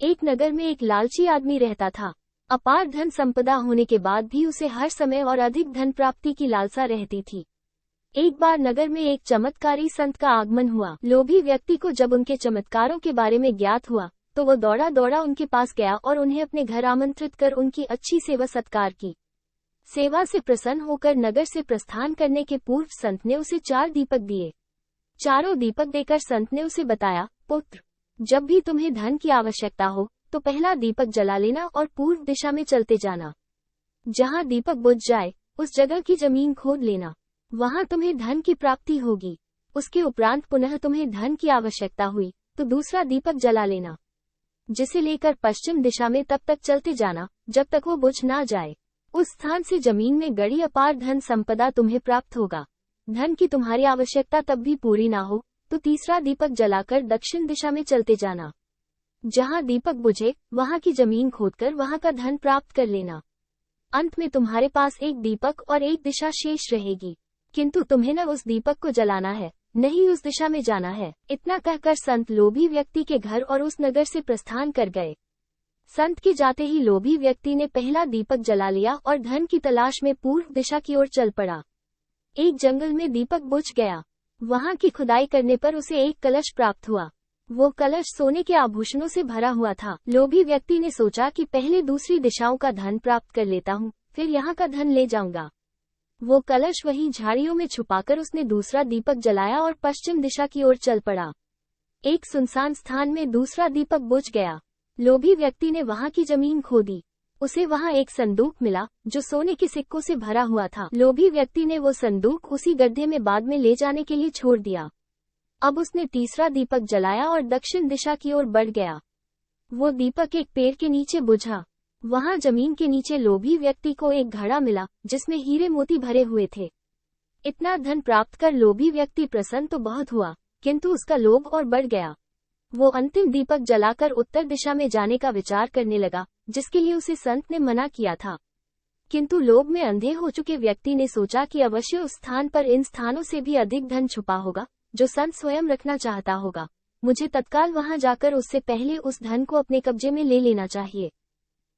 एक नगर में एक लालची आदमी रहता था। अपार धन संपदा होने के बाद भी उसे हर समय और अधिक धन प्राप्ति की लालसा रहती थी। एक बार नगर में एक चमत्कारी संत का आगमन हुआ। लोभी व्यक्ति को जब उनके चमत्कारों के बारे में ज्ञात हुआ तो वो दौड़ा दौड़ा उनके पास गया और उन्हें अपने घर आमंत्रित कर उनकी अच्छी सेवा सत्कार की। सेवा से प्रसन्न होकर नगर से प्रस्थान करने के पूर्व संत ने उसे 4 दीपक दिए। चारों दीपक देकर संत ने उसे बताया, पुत्र, जब भी तुम्हें धन की आवश्यकता हो तो पहला दीपक जला लेना और पूर्व दिशा में चलते जाना। जहाँ दीपक बुझ जाए उस जगह की जमीन खोद लेना, वहाँ तुम्हें धन की प्राप्ति होगी। उसके उपरांत पुनः तुम्हें धन की आवश्यकता हुई तो दूसरा दीपक जला लेना, जिसे लेकर पश्चिम दिशा में तब तक चलते जाना जब तक वो बुझ ना जाए। उस स्थान से जमीन में गड़ी अपार धन संपदा तुम्हें प्राप्त होगा। धन की तुम्हारी आवश्यकता तब भी पूरी ना हो तो तीसरा दीपक जलाकर दक्षिण दिशा में चलते जाना। जहाँ दीपक बुझे वहाँ की जमीन खोदकर वहाँ का धन प्राप्त कर लेना। अंत में तुम्हारे पास एक दीपक और एक दिशा शेष रहेगी, किंतु तुम्हें न उस दीपक को जलाना है न ही उस दिशा में जाना है। इतना कहकर संत लोभी व्यक्ति के घर और उस नगर से प्रस्थान कर गए। संत के जाते ही लोभी व्यक्ति ने पहला दीपक जला लिया और धन की तलाश में पूर्व दिशा की ओर चल पड़ा। एक जंगल में दीपक बुझ गया। वहाँ की खुदाई करने पर उसे एक कलश प्राप्त हुआ। वो कलश सोने के आभूषणों से भरा हुआ था। लोभी व्यक्ति ने सोचा कि पहले दूसरी दिशाओं का धन प्राप्त कर लेता हूँ, फिर यहाँ का धन ले जाऊंगा। वो कलश वहीं झाड़ियों में छुपाकर उसने दूसरा दीपक जलाया और पश्चिम दिशा की ओर चल पड़ा। एक सुनसान स्थान में दूसरा दीपक बुझ गया। लोभी व्यक्ति ने वहाँ की जमीन खोदी। उसे वहाँ एक संदूक मिला जो सोने के सिक्कों से भरा हुआ था। लोभी व्यक्ति ने वो संदूक उसी गड्ढे में बाद में ले जाने के लिए छोड़ दिया। अब उसने तीसरा दीपक जलाया और दक्षिण दिशा की ओर बढ़ गया। वो दीपक एक पेड़ के नीचे बुझा। वहाँ जमीन के नीचे लोभी व्यक्ति को एक घड़ा मिला जिसमें हीरे मोती भरे हुए थे। इतना धन प्राप्त कर लोभी व्यक्ति प्रसन्न तो बहुत हुआ, किंतु उसका लोभ और बढ़ गया। वो अंतिम दीपक जलाकर उत्तर दिशा में जाने का विचार करने लगा, जिसके लिए उसे संत ने मना किया था। किंतु लोभ में अंधे हो चुके व्यक्ति ने सोचा कि अवश्य उस स्थान पर इन स्थानों से भी अधिक धन छुपा होगा जो संत स्वयं रखना चाहता होगा। मुझे तत्काल वहां जाकर उससे पहले उस धन को अपने कब्जे में ले लेना चाहिए।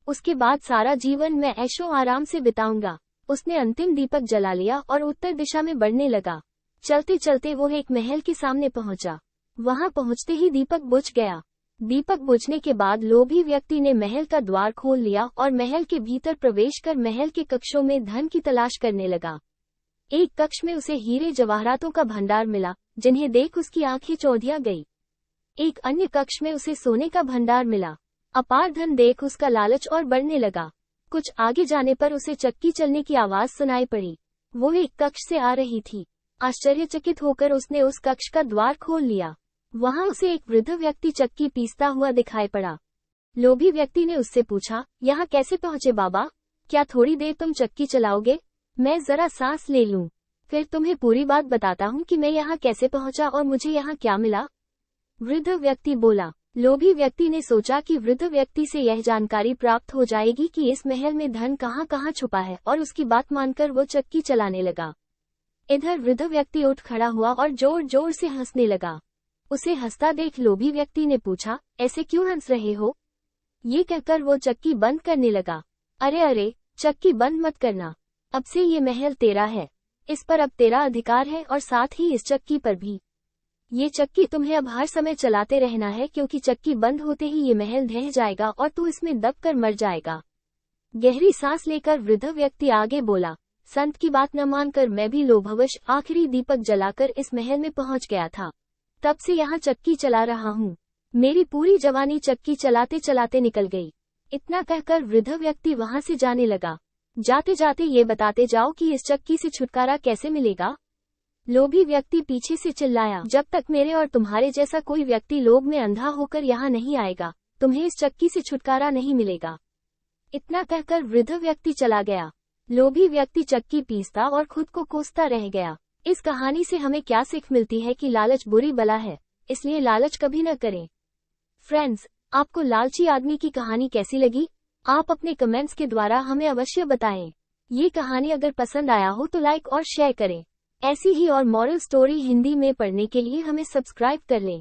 उसके बाद सारा जीवन मैं ऐशो आराम से बिताऊंगा। उसने अंतिम दीपक जला लिया और उत्तर दिशा में बढ़ने लगा। चलते चलते वो एक महल के सामने पहुंचा। वहां पहुंचते ही दीपक बुझ गया। दीपक बुझने के बाद लोभी व्यक्ति ने महल का द्वार खोल लिया और महल के भीतर प्रवेश कर महल के कक्षों में धन की तलाश करने लगा। एक कक्ष में उसे हीरे जवाहरातों का भंडार मिला, जिन्हें देख उसकी आंखें चौंधिया गई। एक अन्य कक्ष में उसे सोने का भंडार मिला। अपार धन देख उसका लालच और बढ़ने लगा। कुछ आगे जाने पर उसे चक्की चलने की आवाज सुनाई पड़ी। वो एक कक्ष से आ रही थी। आश्चर्यचकित होकर उसने उस कक्ष का द्वार खोल लिया। वहां उसे एक वृद्ध व्यक्ति चक्की पीसता हुआ दिखाई पड़ा। लोभी व्यक्ति ने उससे पूछा, यहाँ कैसे पहुँचे बाबा? क्या थोड़ी देर तुम चक्की चलाओगे? मैं जरा सांस ले लूं, फिर तुम्हें पूरी बात बताता हूँ कि मैं यहाँ कैसे पहुँचा और मुझे यहाँ क्या मिला। वृद्ध व्यक्ति बोला। लोभी व्यक्ति ने सोचा कि वृद्ध व्यक्ति से यह जानकारी प्राप्त हो जाएगी कि इस महल में धन कहाँ कहाँ छुपा है, और उसकी बात मानकर वो चक्की चलाने लगा। इधर वृद्ध व्यक्ति उठ खड़ा हुआ और जोर जोर से हंसने लगा। उसे हंसता देख लोभी व्यक्ति ने पूछा, ऐसे क्यों हंस रहे हो? ये कहकर वो चक्की बंद करने लगा। अरे अरे, चक्की बंद मत करना, अब से ये महल तेरा है। इस पर अब तेरा अधिकार है और साथ ही इस चक्की पर भी। ये चक्की तुम्हें अब हर समय चलाते रहना है, क्योंकि चक्की बंद होते ही ये महल ढह जाएगा और तू इसमें दबकर मर जाएगा। गहरी सांस लेकर वृद्ध व्यक्ति आगे बोला, संत की बात न मानकर मैं भी लोभवश आखिरी दीपक जलाकर इस महल में पहुंच गया था। तब से यहाँ चक्की चला रहा हूँ। मेरी पूरी जवानी चक्की चलाते चलाते निकल गई। इतना कहकर वृद्ध व्यक्ति वहां से जाने लगा। जाते जाते ये बताते जाओ कि इस चक्की से छुटकारा कैसे मिलेगा? लोभी व्यक्ति पीछे से चिल्लाया, जब तक मेरे और तुम्हारे जैसा कोई व्यक्ति लोभ में अंधा होकर यहाँ नहीं आएगा, तुम्हें इस चक्की से छुटकारा नहीं मिलेगा। इतना कहकर वृद्ध व्यक्ति चला गया। लोभी व्यक्ति चक्की पीसता और खुद को कोसता रह गया। इस कहानी से हमें क्या सीख मिलती है कि लालच बुरी बला है, इसलिए लालच कभी न करें। फ्रेंड्स, आपको लालची आदमी की कहानी कैसी लगी? आप अपने कमेंट्स के द्वारा हमें अवश्य बताएं। ये कहानी अगर पसंद आया हो तो लाइक और शेयर करें। ऐसी ही और मॉरल स्टोरी हिंदी में पढ़ने के लिए हमें सब्सक्राइब कर लें।